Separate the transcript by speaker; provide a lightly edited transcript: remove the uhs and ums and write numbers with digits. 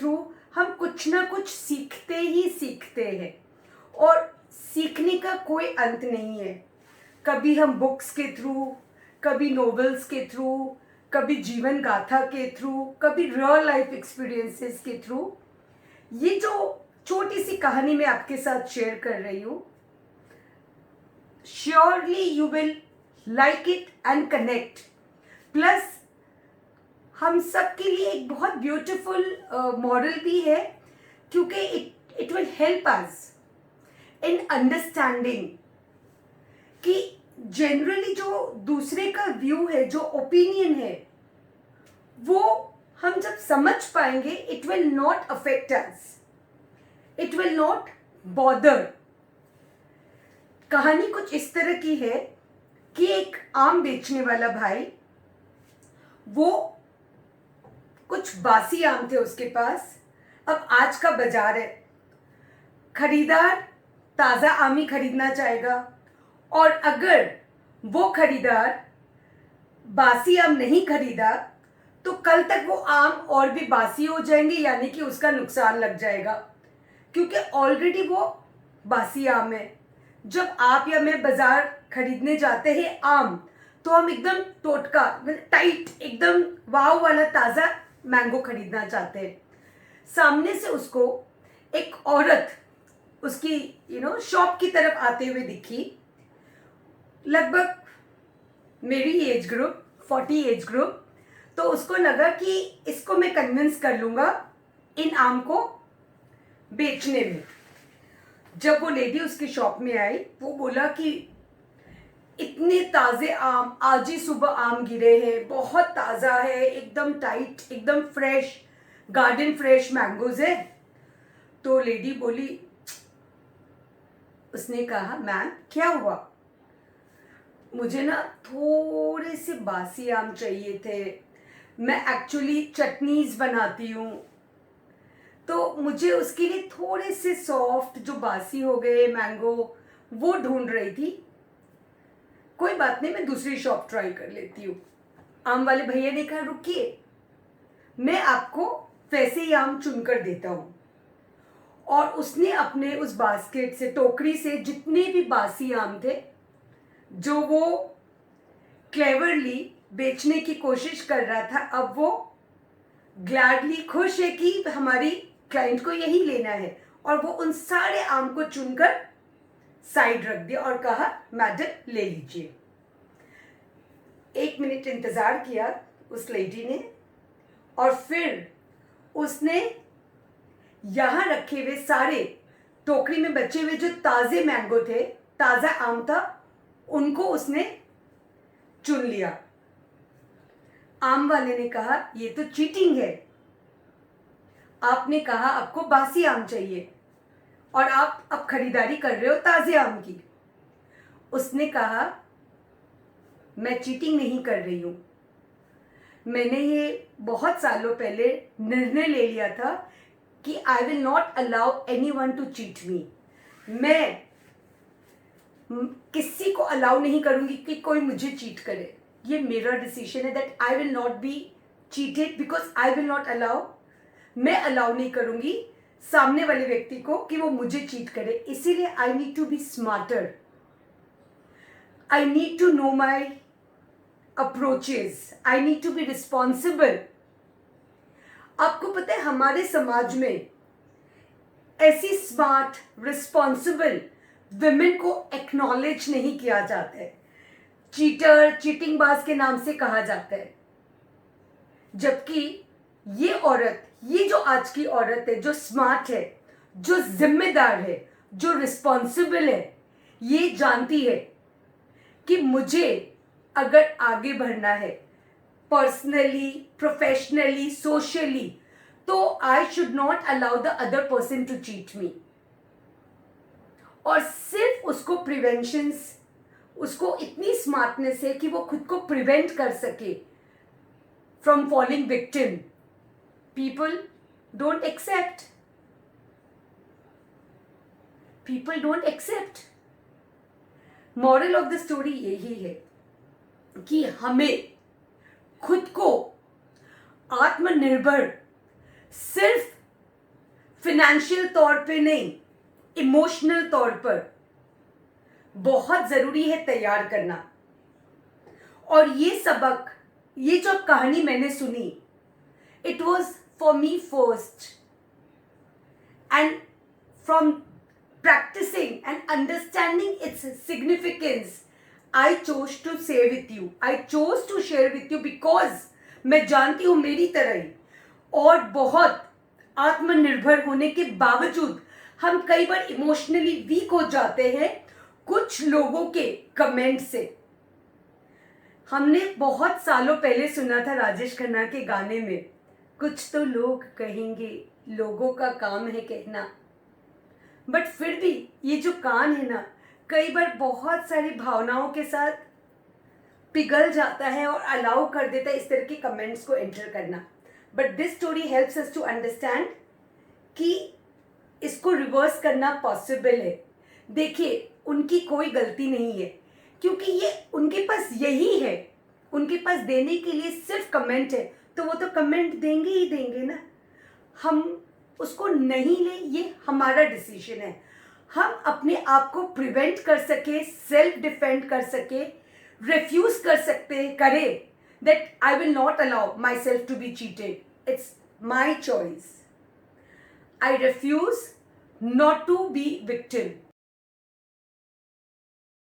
Speaker 1: Through हम कुछ ना कुछ सीखते ही सीखते हैं और सीखने का कोई अंत नहीं है। कभी हम बुक्स के थ्रू, कभी नॉवेल्स के थ्रू, कभी जीवन गाथा के थ्रू, कभी रियल लाइफ एक्सपीरियंसेस के थ्रू। ये जो छोटी सी कहानी मैं आपके साथ शेयर कर रही हूँ, surely you will like it and connect. Plus हम सब के लिए एक बहुत ब्यूटीफुल मॉडल भी है, क्योंकि it will help us in understanding कि जनरली जो दूसरे का व्यू है, जो ओपिनियन है, वो हम जब समझ पाएंगे, it will not affect us, it will not bother. कहानी कुछ इस तरह की है कि एक आम बेचने वाला भाई, वो कुछ बासी आम थे उसके पास। अब आज का बाजार है, खरीदार ताज़ा आम ही खरीदना चाहेगा, और अगर वो खरीदार बासी आम नहीं खरीदा तो कल तक वो आम और भी बासी हो जाएंगे, यानी कि उसका नुकसान लग जाएगा, क्योंकि ऑलरेडी वो बासी आम है। जब आप या मैं बाजार खरीदने जाते हैं आम, तो हम एकदम टोटका, टाइट, एकदम वाव वाला ताज़ा मैंगो खरीदना चाहते हैं। सामने से उसको एक औरत उसकी शॉप की तरफ आते हुए दिखी, लगभग मेरी एज ग्रुप, 40 एज ग्रुप। तो उसको लगा कि इसको मैं कन्विंस कर लूँगा इन आम को बेचने में। जब वो लेडी उसकी शॉप में आई, वो बोला कि इतने ताज़े आम, आज ही सुबह आम गिरे हैं, बहुत ताज़ा है, एकदम टाइट, एकदम फ्रेश, गार्डन फ्रेश मैंगोज है। तो लेडी बोली, उसने कहा, मैम क्या हुआ? मुझे ना थोड़े से बासी आम चाहिए थे, मैं एक्चुअली चटनीज बनाती हूँ, तो मुझे उसके लिए थोड़े से सॉफ्ट जो बासी हो गए मैंगो वो ढूंढ रही थी। कोई बात नहीं, मैं दूसरी शॉप ट्राई कर लेती हूँ। आम वाले भैया ने कहा, रुकिए, मैं आपको वैसे ही आम चुनकर देता हूँ। और उसने अपने उस बास्केट से, टोकरी से, जितने भी बासी आम थे जो वो क्लेवरली बेचने की कोशिश कर रहा था, अब वो ग्लैडली खुश है कि हमारी क्लाइंट को यही लेना है, और वो उन सारे आम को चुनकर साइड रख दिया और कहा, मैडम ले लीजिए। 1 मिनट इंतज़ार किया उस लेडी ने, और फिर उसने यहाँ रखे हुए सारे टोकरी में बचे हुए जो ताज़े मैंगो थे, ताज़ा आम था, उनको उसने चुन लिया। आम वाले ने कहा, ये तो चीटिंग है, आपने कहा आपको बासी आम चाहिए और आप अब खरीदारी कर रहे हो ताज़े आम की। उसने कहा, मैं चीटिंग नहीं कर रही हूँ, मैंने ये बहुत सालों पहले निर्णय ले लिया था कि I will not allow anyone to cheat me. मैं किसी को अलाउ नहीं करूँगी कि कोई मुझे चीट करे। ये मेरा डिसीजन है that I will not be cheated, because I will not allow, मैं अलाउ नहीं करूँगी सामने वाले व्यक्ति को कि वो मुझे चीट करे। इसीलिए I need to be smarter, I need to know my approaches, I need to be responsible. आपको पता है, हमारे समाज में ऐसी स्मार्ट, रिस्पॉन्सिबल विमेन को एक्नॉलेज नहीं किया जाता है, चीटर, चीटिंग बाज के नाम से कहा जाता है। जबकि ये औरत, ये जो आज की औरत है, जो स्मार्ट है, जो जिम्मेदार है, जो रिस्पॉन्सिबल है, ये जानती है कि मुझे अगर आगे बढ़ना है पर्सनली, प्रोफेशनली, सोशली, तो I should not allow the other person to cheat me. और सिर्फ उसको प्रिवेंशंस, उसको इतनी स्मार्टनेस है कि वो खुद को प्रिवेंट कर सके from falling victim. People don't accept, people don't accept. Moral of the story यही है कि हमें खुद को आत्मनिर्भर सिर्फ फिनेंशियल तौर पे नहीं, इमोशनल तौर पर बहुत ज़रूरी है तैयार करना। और ये सबक, ये जो कहानी मैंने सुनी, it was for me first, and from practicing and understanding its significance, I chose to share with you. I chose to share with you because मैं जानती हूँ मेरी तरह ही और बहुत आत्मनिर्भर होने के बावजूद हम कई बार इमोशनली वीक हो जाते हैं कुछ लोगों के कमेंट से। हमने बहुत सालों पहले सुना था राजेश खन्ना के गाने में, कुछ तो लोग कहेंगे, लोगों का काम है कहना। बट फिर भी ये जो कान है ना, कई बार बहुत सारी भावनाओं के साथ पिघल जाता है और अलाउ कर देता है इस तरह के कमेंट्स को एंटर करना। But this story helps us to understand कि इसको रिवर्स करना पॉसिबल है। देखिए, उनकी कोई गलती नहीं है, क्योंकि ये उनके पास यही है, उनके पास देने के लिए सिर्फ कमेंट है, तो वो तो कमेंट देंगे ही देंगे ना। हम उसको नहीं ले, ये हमारा डिसीजन है। हम अपने आप को प्रिवेंट कर सके, सेल्फ डिफेंड कर सके, रिफ्यूज कर सकते करें that I will not allow myself to be cheated, it's my choice. I refuse not to be victim,